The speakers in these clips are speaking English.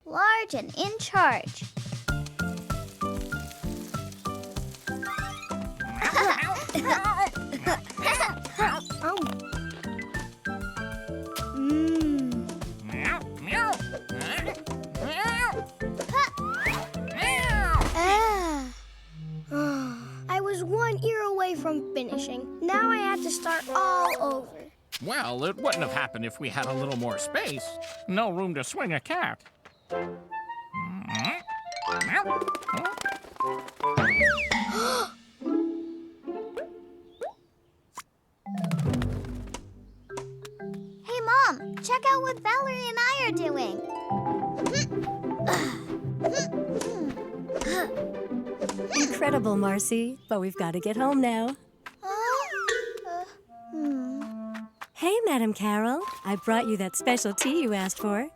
large and in charge. I was one ear away from finishing. Now I have to start all over. Well, it wouldn't have happened if we had a little more space. No room to swing a cat. Hey, Mom, check out what Valerie and I are doing. Incredible, Marcy, but we've got to get home now. Hey, Madam Carol. I brought you that special tea you asked for.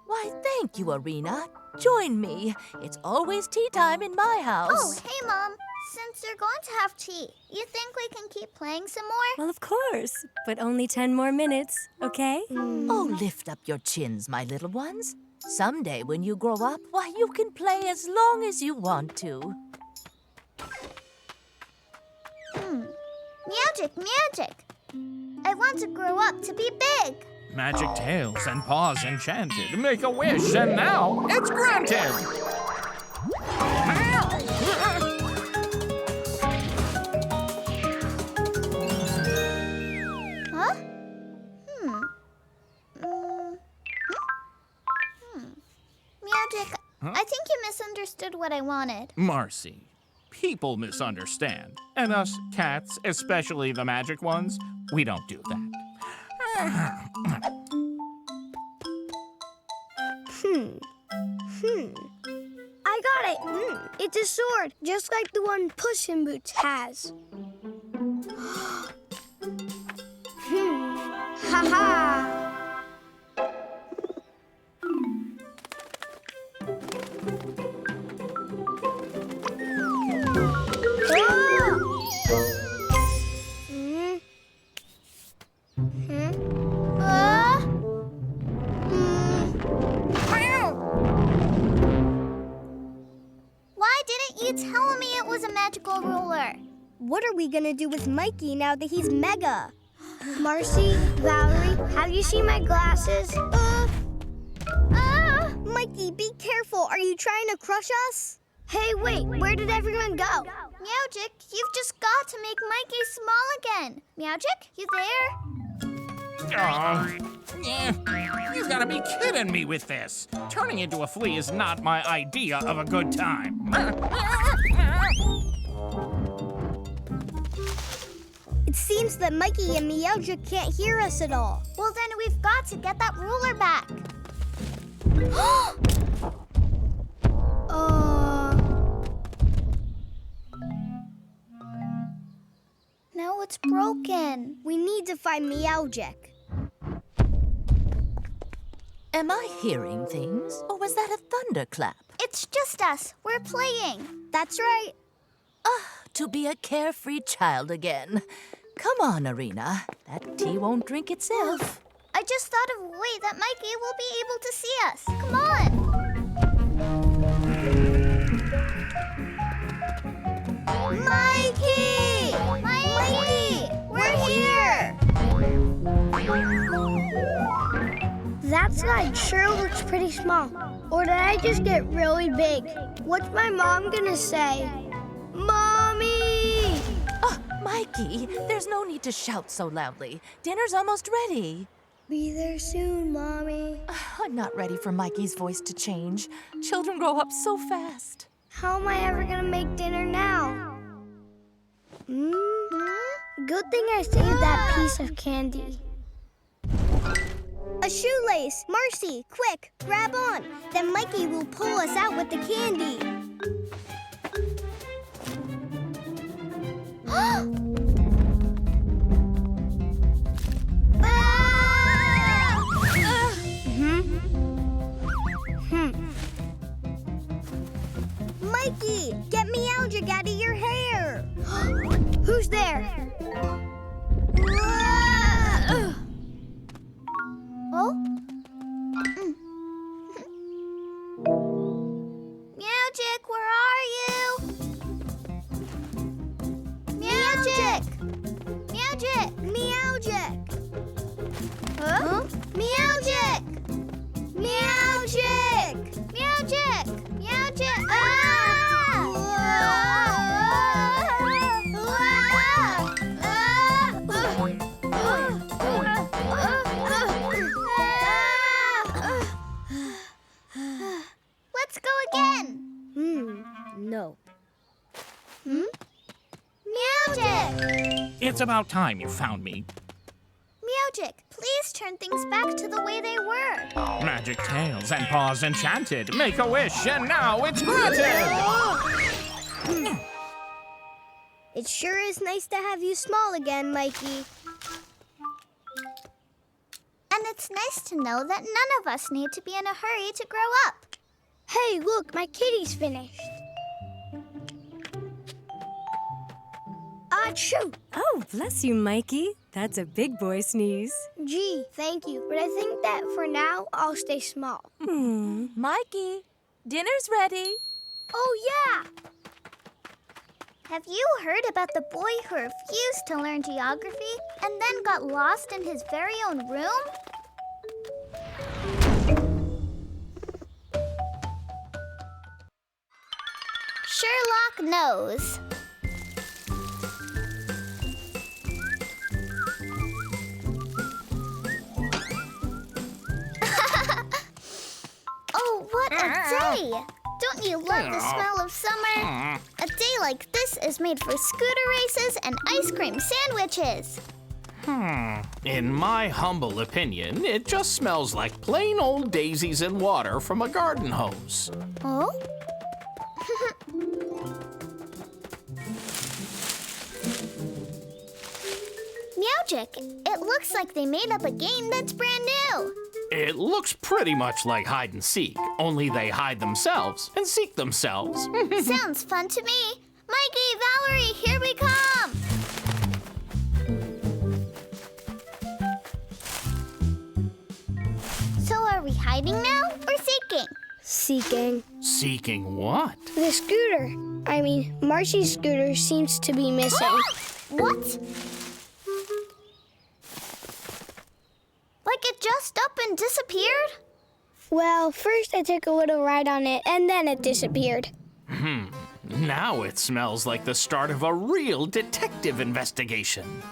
Why, thank you, Arena. Join me. It's always tea time in my house. Oh, hey, Mom. Since you're going to have tea, you think we can keep playing some more? Well, of course, but only 10 more minutes, okay? Oh, lift up your chins, my little ones. Someday when you grow up, why, you can play as long as you want to. Meowgic, Meowgic. I want to grow up to be big. Magic tails and paws enchanted. Make a wish, and now it's granted. Huh? Meowgic, I think you misunderstood what I wanted. Marcy, people misunderstand. And us cats, especially the magic ones, we don't do that. I got it. It's a sword, just like the one Puss in Boots has. Ha-ha! Why didn't you tell me it was a magical ruler? What are we gonna do with Mikey now that he's mega? Marcy, Valerie, have you seen my glasses? Mikey, be careful. Are you trying to crush us? Hey, wait, where did everyone go? Meowgic, you've just got to make Mikey small again. Meowgic, you there? Oh, you've got to be kidding me with this. Turning into a flea is not my idea of a good time. It seems that Mikey and Meowgic can't hear us at all. Well, then we've got to get that ruler back. Now it's broken. We need to find Meowgic. Am I hearing things, or was that a thunderclap? It's just us. We're playing. That's right. To be a carefree child again. Come on, Arena. That tea won't drink itself. I just thought of a way that Mikey will be able to see us. Come on. Mikey! Mikey! We're here! That slide sure looks pretty small. Or did I just get really big? What's my mom gonna say? Mommy! Oh, Mikey, there's no need to shout so loudly. Dinner's almost ready. Be there soon, Mommy. I'm not ready for Mikey's voice to change. Children grow up so fast. How am I ever gonna make dinner now? Good thing I saved that piece of candy. A shoelace! Marcy, quick, grab on. Then Mikey will pull us out with the candy. Mikey, get Meowgic out of your hair. Who's there? Oh? Meowgic, where are you? Meowgic! Meowgic! Meowgic! Huh? Meowgic! Meowgic! Meowgic! Meowgic! Let's go again. No. Meowgic! It's about time you found me. Meowgic, please turn things back to the way they were. Magic tails and paws enchanted. Make a wish, and now it's granted! It sure is nice to have you small again, Mikey. And it's nice to know that none of us need to be in a hurry to grow up. Hey, look, my kitty's finished. Achoo! Oh, bless you, Mikey. That's a big boy sneeze. Gee, thank you. But I think that for now, I'll stay small. Mikey, dinner's ready. Oh, yeah! Have you heard about the boy who refused to learn geography and then got lost in his very own room? Sherlock knows. Oh, what a day! Don't you love the smell of summer? A day like this is made for scooter races and ice cream sandwiches. In my humble opinion, it just smells like plain old daisies and water from a garden hose. Oh? Meowgic, it looks like they made up a game that's brand new. It looks pretty much like hide and seek, only they hide themselves and seek themselves. Sounds fun to me. Mikey, Valerie, here we come. So are we hiding now or seeking? Seeking. Seeking what? The scooter. I mean, Marcy's scooter seems to be missing. What? Like it just up and disappeared? Well, first I took a little ride on it, and then it disappeared. Now it smells like the start of a real detective investigation.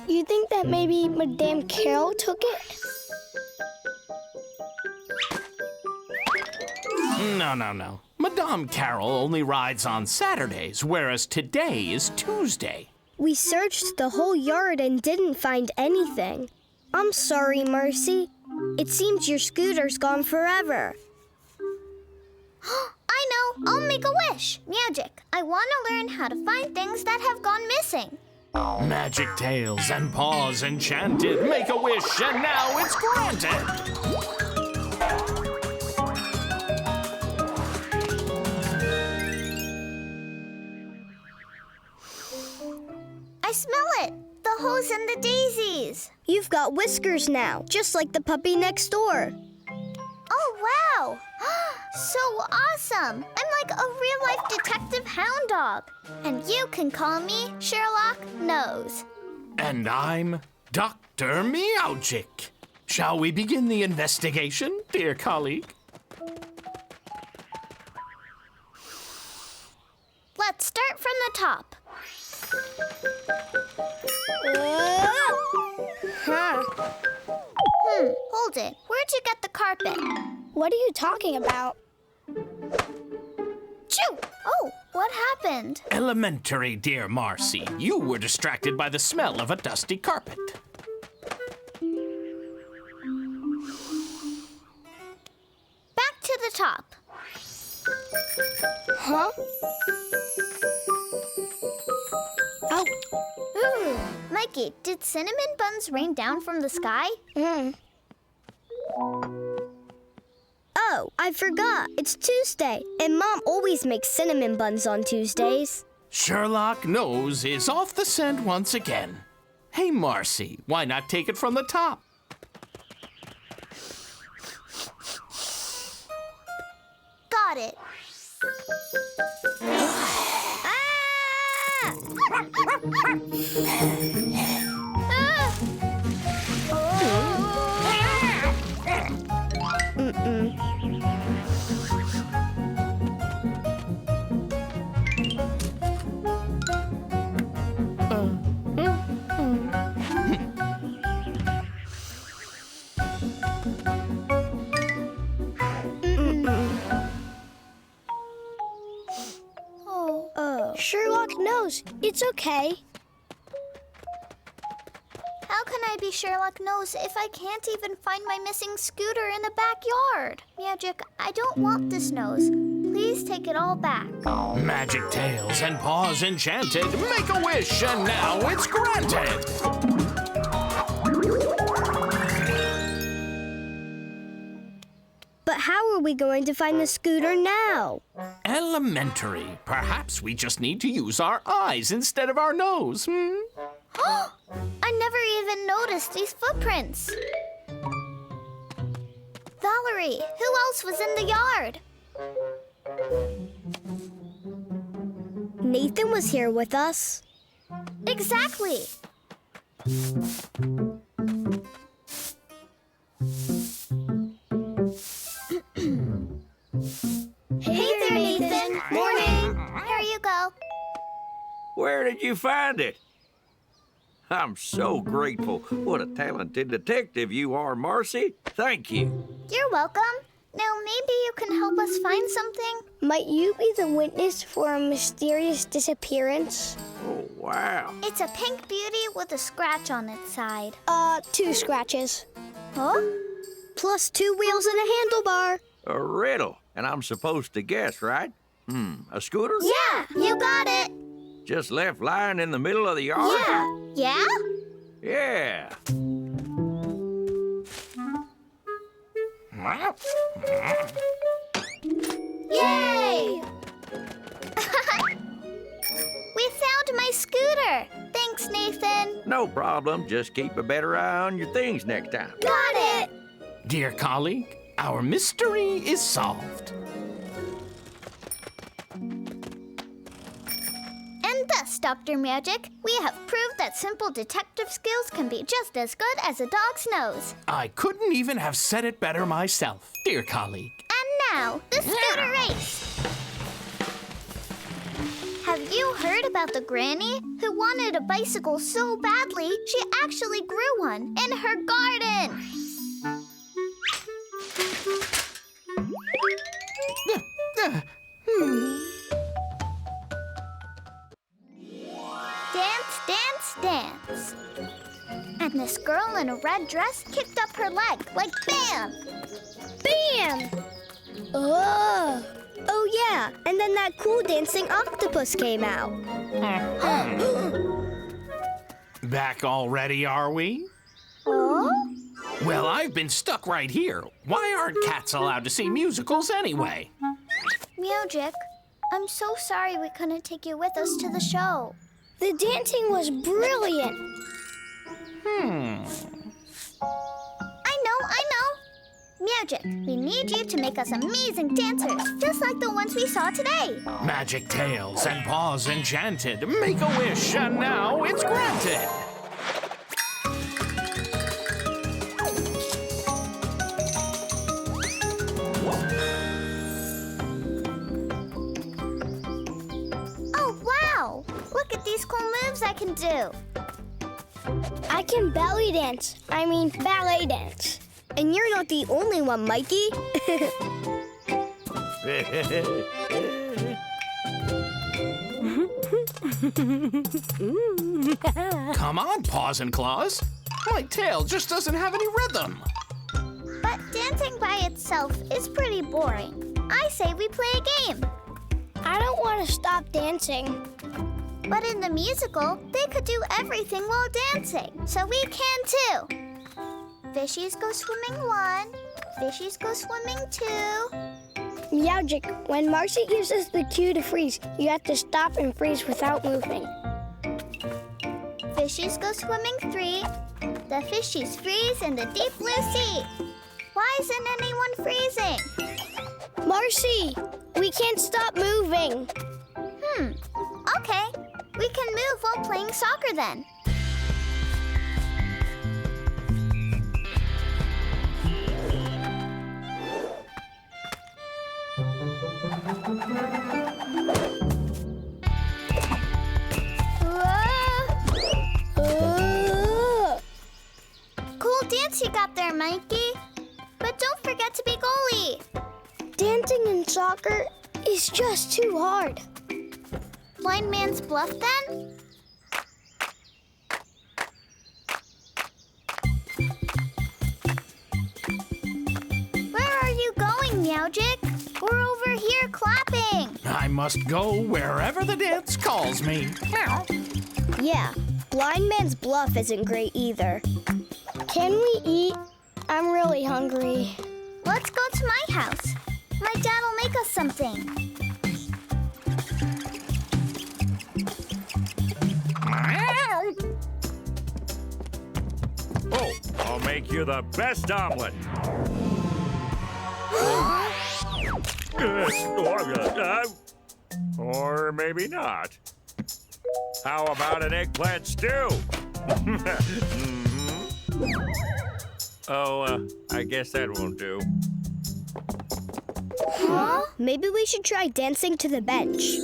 You think that maybe Madame Carol took it? No. Madame Carol only rides on Saturdays, whereas today is Tuesday. We searched the whole yard and didn't find anything. I'm sorry, Marcy. It seems your scooter's gone forever. I know. I'll make a wish. Meowgic, I want to learn how to find things that have gone missing. Magic tails and paws enchanted. Make a wish, and now it's granted. I smell it. The hose and the daisies. You've got whiskers now, just like the puppy next door. Oh, wow. So awesome. I'm like a real-life detective hound dog. And you can call me Sherlock Knows. And I'm Dr. Meowgic. Shall we begin the investigation, dear colleague? Let's start from the top. Hold it. Where'd you get the carpet? What are you talking about? Choo! Oh, what happened? Elementary, dear Marcy. You were distracted by the smell of a dusty carpet. Back to the top. Huh? Oh. Ooh. Mikey, did cinnamon buns rain down from the sky? Oh, I forgot. It's Tuesday, and Mom always makes cinnamon buns on Tuesdays. Sherlock Knows is off the scent once again. Hey, Marcy, why not take it from the top? got it. Sherlock knows. It's okay. How can I be Sherlock knows if I can't even find my missing scooter in the backyard? Meowgic, I don't want this nose. Please take it all back. Magic tails and paws enchanted. Make a wish, and now it's granted. But how are we going to find the scooter now? Elementary. Perhaps we just need to use our eyes instead of our nose. I never even noticed these footprints. Valerie, who else was in the yard? Nathan was here with us. Exactly. Hey there, Nathan. Morning. Here you go. Where did you find it? I'm so grateful. What a talented detective you are, Marcy. Thank you. You're welcome. Now maybe you can help us find something? Might you be the witness for a mysterious disappearance? Oh, wow. It's a pink beauty with a scratch on its side. 2 scratches. Huh? Plus 2 wheels and a handlebar. A riddle. And I'm supposed to guess, right? A scooter? Yeah, you got it. Just left lying in the middle of the yard? Yeah? Yeah. Yay! We found my scooter. Thanks, Nathan. No problem. Just keep a better eye on your things next time. Got it. Dear colleague, our mystery is solved. And thus, Dr. Meowgic, we have proved that simple detective skills can be just as good as a dog's nose. I couldn't even have said it better myself, dear colleague. And now, the scooter race. Have you heard about the granny who wanted a bicycle so badly she actually grew one in her garden? Dance, dance, dance. And this girl in a red dress kicked up her leg, like bam! Bam! Oh! Oh, yeah. And then that cool dancing octopus came out. Back already, are we? Oh? Well, I've been stuck right here. Why aren't cats allowed to see musicals anyway? Meowgic, I'm so sorry we couldn't take you with us to the show. The dancing was brilliant. I know. Meowgic, we need you to make us amazing dancers, just like the ones we saw today. Magic tails and paws enchanted. Make a wish, and now it's granted. Oh, wow! Look at these cool moves I can do. I can belly dance. I mean, ballet dance. And you're not the only one, Mikey. Come on, paws and claws. My tail just doesn't have any rhythm. But dancing by itself is pretty boring. I say we play a game. I don't want to stop dancing. But in the musical, they could do everything while dancing, so we can too. Fishies go swimming 1, fishies go swimming 2. Meowgic, when Marcy gives us the cue to freeze, you have to stop and freeze without moving. Fishies go swimming 3, the fishies freeze in the deep blue sea. Why isn't anyone freezing? Marcy, We can't stop moving. Okay. We can move while playing soccer then. Cool dance you got there, Mikey. But don't forget to be goalie. Dancing in soccer is just too hard. Blind man's bluff then? Where are you going, Meowgic? We're over here clapping. I must go wherever the dance calls me. Meow. Yeah, blind man's bluff isn't great either. Can we eat? I'm really hungry. Let's go to my house. My dad'll make us something. Meow. Oh, I'll make you the best omelet. Or maybe not. How about an eggplant stew? Oh, I guess that won't do. Huh? Maybe we should try dancing to the bench.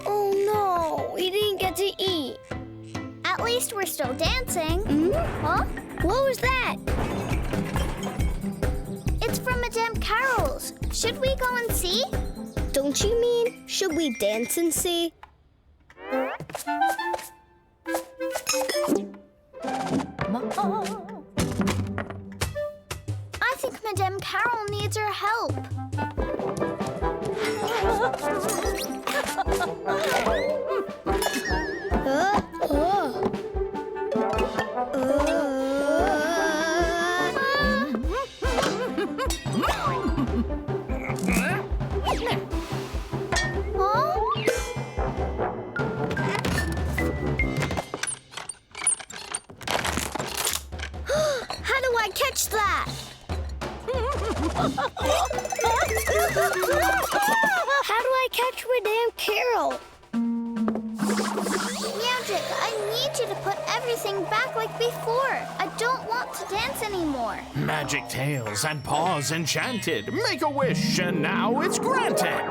Oh no, we didn't get to eat. At least we're still dancing. Huh? What was that? It's from Madame Carol's. Should we go and see? Don't you mean, should we dance and see? I think Madame Carol needs our help. How do I catch that? How do I catch Madame Carol? Meowgic, I need you to put everything back like before. I don't want to dance anymore. Magic tails and paws enchanted. Make a wish and now it's granted.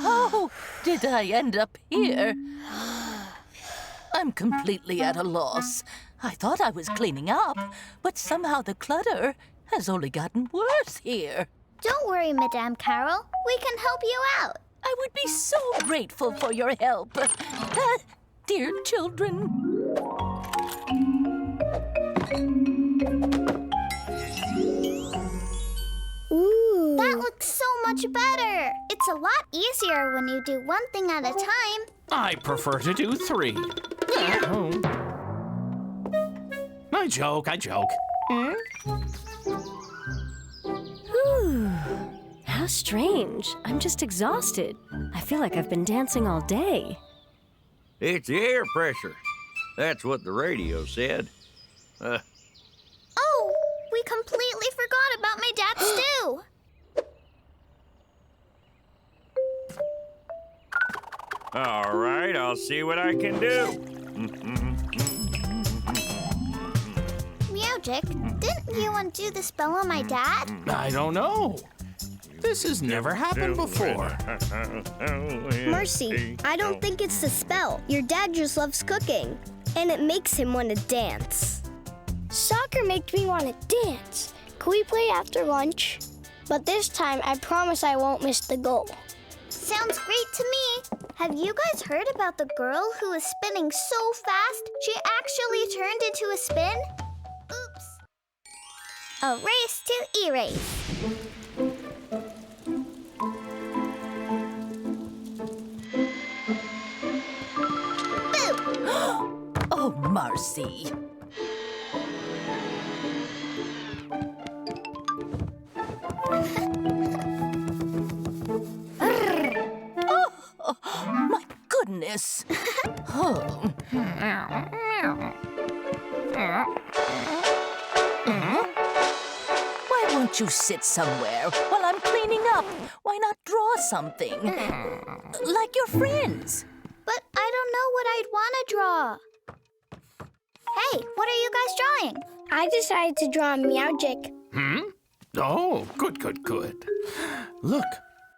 How did I end up here? I'm completely at a loss. I thought I was cleaning up, but somehow the clutter has only gotten worse here. Don't worry, Madame Carol. We can help you out. I would be so grateful for your help. Dear children. Ooh. That looks so much better. It's a lot easier when you do one thing at a time. I prefer to do 3. I joke. How strange. I'm just exhausted. I feel like I've been dancing all day. It's the air pressure. That's what the radio said. Oh, we completely forgot about my dad's stew. All right, I'll see what I can do. Meowgic, didn't you undo the spell on my dad? I don't know. This has never happened before. Marcy, I don't think it's the spell. Your dad just loves cooking, and it makes him want to dance. Soccer makes me want to dance. Can we play after lunch? But this time, I promise I won't miss the goal. Sounds great to me. Have you guys heard about the girl who was spinning so fast she actually turned into a spin? Oops. A race to erase. Boo! Oh, Marcy. Oh, my goodness. Oh. Why won't you sit somewhere while I'm cleaning up? Why not draw something? Like your friends. But I don't know what I'd want to draw. Hey, what are you guys drawing? I decided to draw a Meowgic. Oh, good. Look,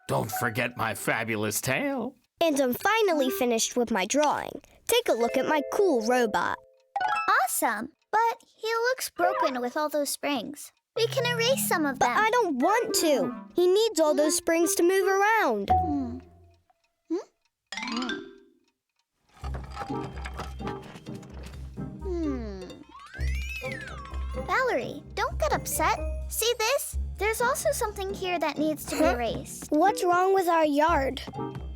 don't forget my fabulous tail. And I'm finally finished with my drawing. Take a look at my cool robot. Awesome. But he looks broken with all those springs. We can erase some of them. But I don't want to. He needs all those springs to move around. Valerie, don't get upset. See this? There's also something here that needs to be erased. What's wrong with our yard?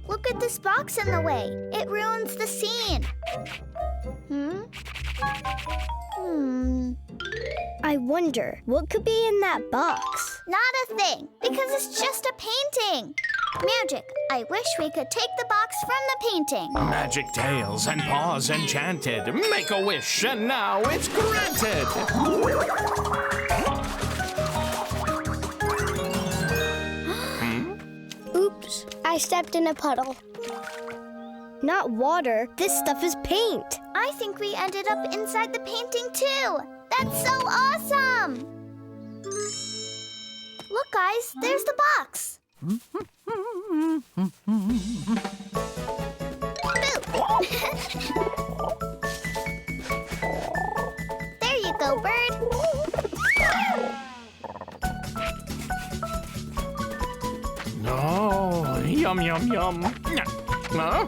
Look at this box in the way. It ruins the scene. I wonder, what could be in that box? Not a thing, because it's just a painting. Meowgic, I wish we could take the box from the painting. Magic tails and paws enchanted. Make a wish and now it's granted. Oops, I stepped in a puddle. Not water, this stuff is paint. I think we ended up inside the painting too. That's so awesome! Look, guys, there's the box. There you go, bird. Oh, yum. Huh?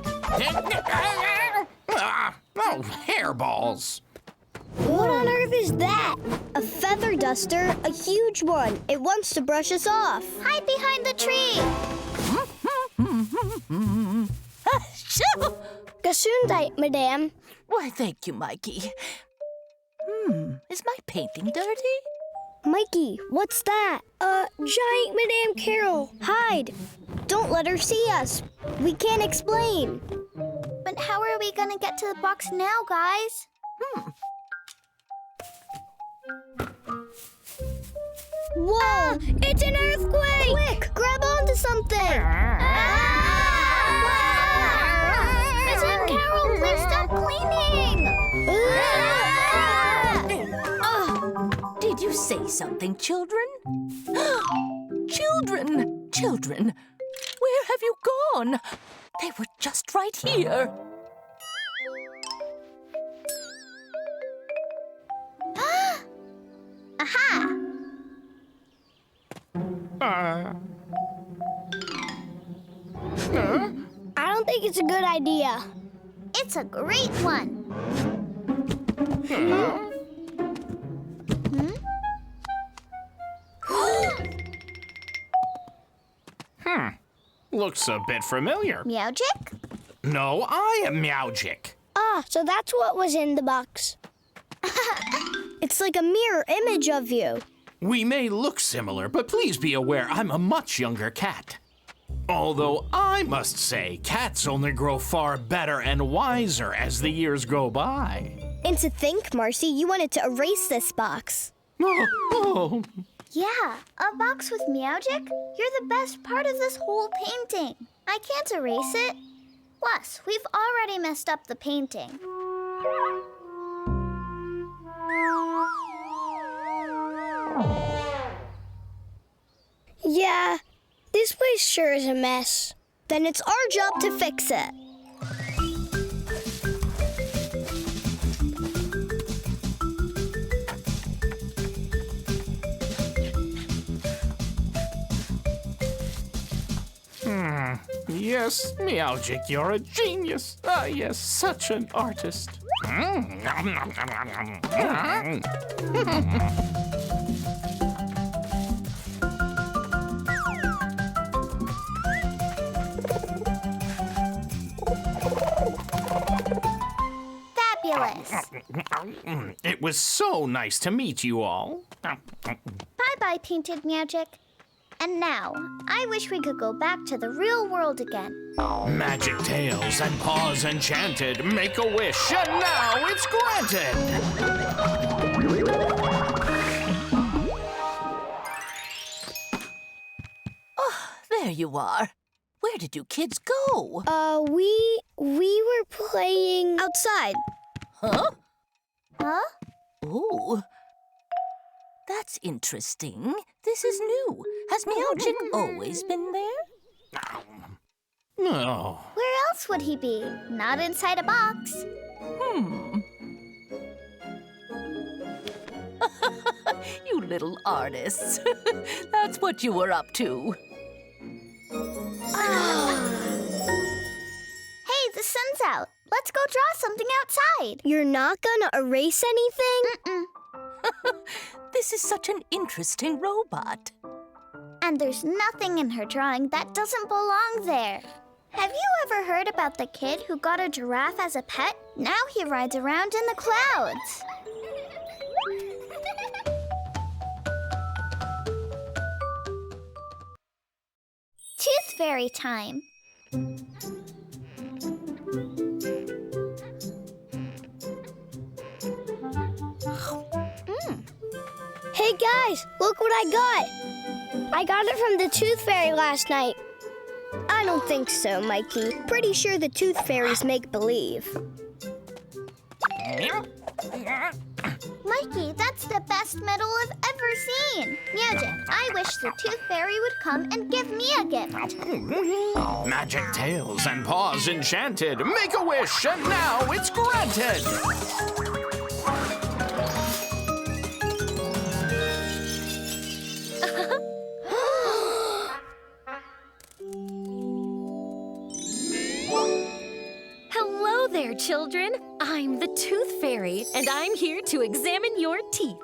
Oh, hairballs. What on earth is that? A feather duster, a huge one. It wants to brush us off. Hide behind the tree. Gesundheit, madame. Why, thank you, Mikey. Is my painting dirty? Mikey, what's that? Giant Madame Carol. Hide. Don't let her see us. We can't explain. But how are we gonna get to the box now, guys? Whoa! It's an earthquake! Quick, grab onto something! Madame Carol, please stop cleaning! Did you say something, children? Children, where have you gone? They were just right here. Aha! I don't think it's a good idea. It's a great one. Looks a bit familiar. Meowgic? No, I am Meowgic. Ah, so that's what was in the box. It's like a mirror image of you. We may look similar, but please be aware I'm a much younger cat. Although I must say, cats only grow far better and wiser as the years go by. And to think, Marcy, you wanted to erase this box. Oh. Yeah, a box with Meowgic? You're the best part of this whole painting. I can't erase it. Plus, we've already messed up the painting. Yeah, this place sure is a mess. Then it's our job to fix it. Yes, Meowgic, you're a genius. Ah, yes, such an artist. Fabulous. It was so nice to meet you all. Bye-bye, Painted Meowgic. And now, I wish we could go back to the real world again. Magic tales and paws enchanted. Make a wish, and now it's granted. There you are. Where did you kids go? We were playing outside. Huh? Huh? Oh. That's interesting. This is new. Has Meowgic always been there? No. Where else would he be? Not inside a box. You little artists. That's what you were up to. Hey, the sun's out. Let's go draw something outside. You're not gonna erase anything? This is such an interesting robot. And there's nothing in her drawing that doesn't belong there. Have you ever heard about the kid who got a giraffe as a pet? Now he rides around in the clouds. Tooth Fairy time. Hey guys, look what I got. I got it from the Tooth Fairy last night. I don't think so, Mikey. Pretty sure the Tooth Fairies make believe. Mikey, that's the best medal I've ever seen. Meowgic, I wish the Tooth Fairy would come and give me a gift. Magic tales and paws enchanted. Make a wish, and now it's granted. Hello there, children. I'm the Tooth Fairy, and I'm here to examine your teeth.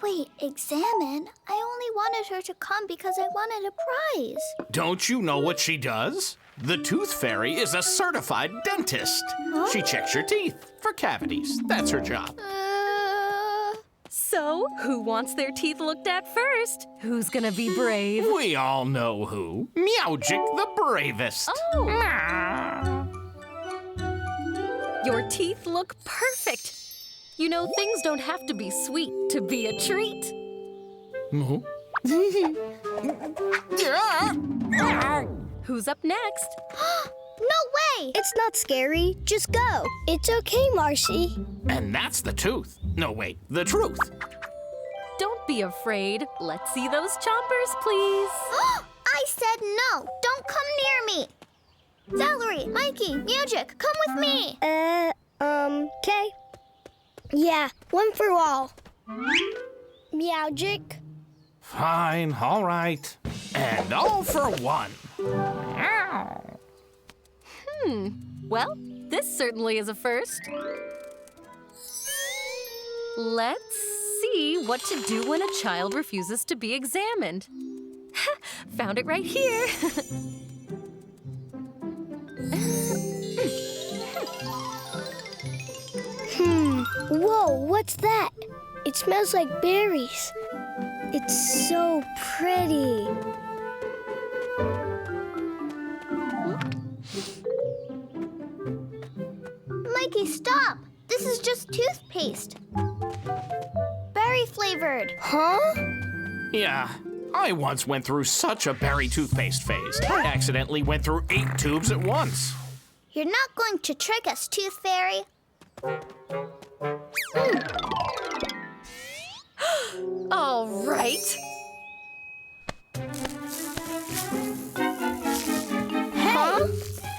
Wait, examine? I only wanted her to come because I wanted a prize. Don't you know what she does? The Tooth Fairy is a certified dentist. She checks your teeth for cavities. That's her job. So, who wants their teeth looked at first? Who's gonna be brave? We all know who. Meowgic the bravest. Oh. Your teeth look perfect. You know, things don't have to be sweet to be a treat. Who's up next? No way! It's not scary. Just go. It's okay, Marcy. And that's the tooth. No, wait, the truth. Don't be afraid. Let's see those chompers, please. I said no! Don't come near me! Valerie, Mikey, Meowgic, come with me! Okay. Yeah, one for all. Meowgic. Fine, all right. And all for one. Well, this certainly is a first. Let's see what to do when a child refuses to be examined. Found it right here. Whoa, what's that? It smells like berries. It's so pretty. Mikey, stop! This is just toothpaste. Berry flavored. Huh? Yeah, I once went through such a berry toothpaste phase. I accidentally went through 8 tubes at once. You're not going to trick us, Tooth Fairy. All right. Huh?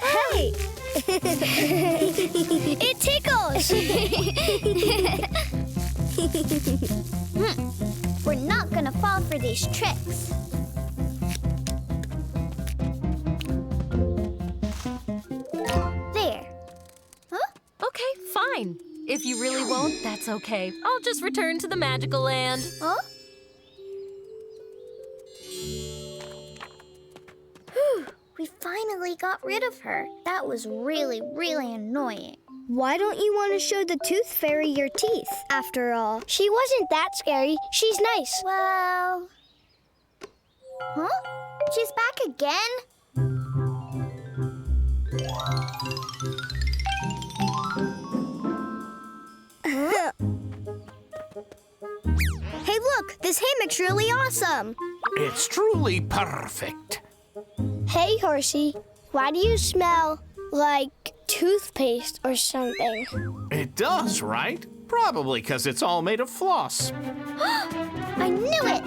Hey! It tickles! We're not gonna fall for these tricks. There. Okay, fine. If you really won't, that's okay. I'll just return to the magical land. Huh? We finally got rid of her. That was really, really annoying. Why don't you want to show the tooth fairy your teeth? After all, she wasn't that scary. She's nice. Well... Huh? She's back again? Hey, look! This hammock's really awesome! It's truly perfect. Hey, Horsey. Why do you smell like toothpaste or something? It does, right? Probably because it's all made of floss. I knew it!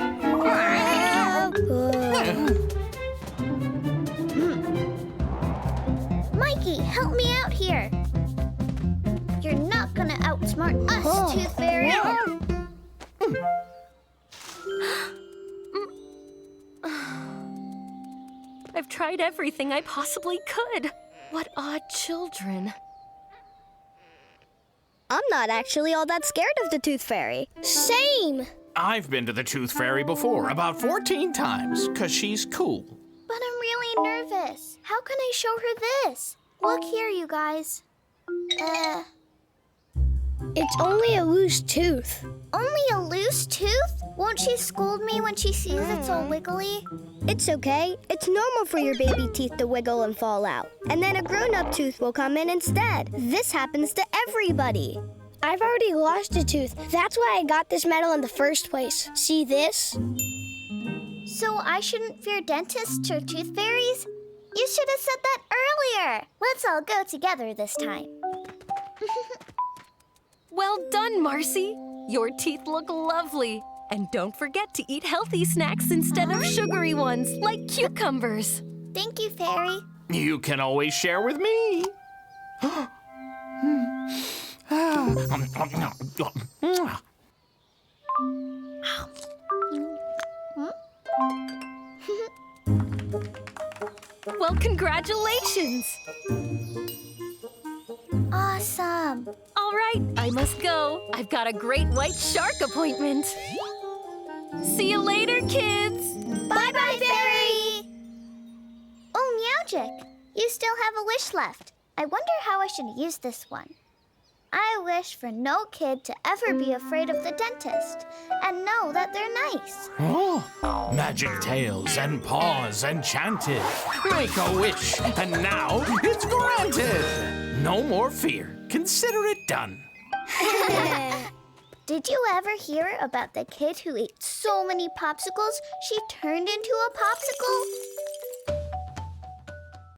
Mikey, help me out here. You're not gonna outsmart us, Tooth Fairy. I've tried everything I possibly could. What odd children. I'm not actually all that scared of the tooth fairy. Same! I've been to the Tooth Fairy before, about 14 times, because she's cool. But I'm really nervous. How can I show her this? Look here, you guys. It's only a loose tooth. Only a loose tooth? Won't she scold me when she sees it's all wiggly? It's okay. It's normal for your baby teeth to wiggle and fall out. And then a grown-up tooth will come in instead. This happens to everybody. I've already lost a tooth. That's why I got this medal in the first place. See this? So I shouldn't fear dentists or tooth fairies? You should have said that earlier. Let's all go together this time. Well done, Marcy. Your teeth look lovely. And don't forget to eat healthy snacks instead of sugary ones, like cucumbers. Thank you, Fairy. You can always share with me. Well, congratulations. Awesome. All right, I must go. I've got a great white shark appointment. See you later, kids. Bye-bye, Fairy. Oh, Meowgic, you still have a wish left. I wonder how I should use this one. I wish for no kid to ever be afraid of the dentist and know that they're nice. Oh, magic tales and paws enchanted. Make a wish, and now it's granted. No more fear. Consider it done. Did you ever hear about the kid who ate so many popsicles she turned into a popsicle?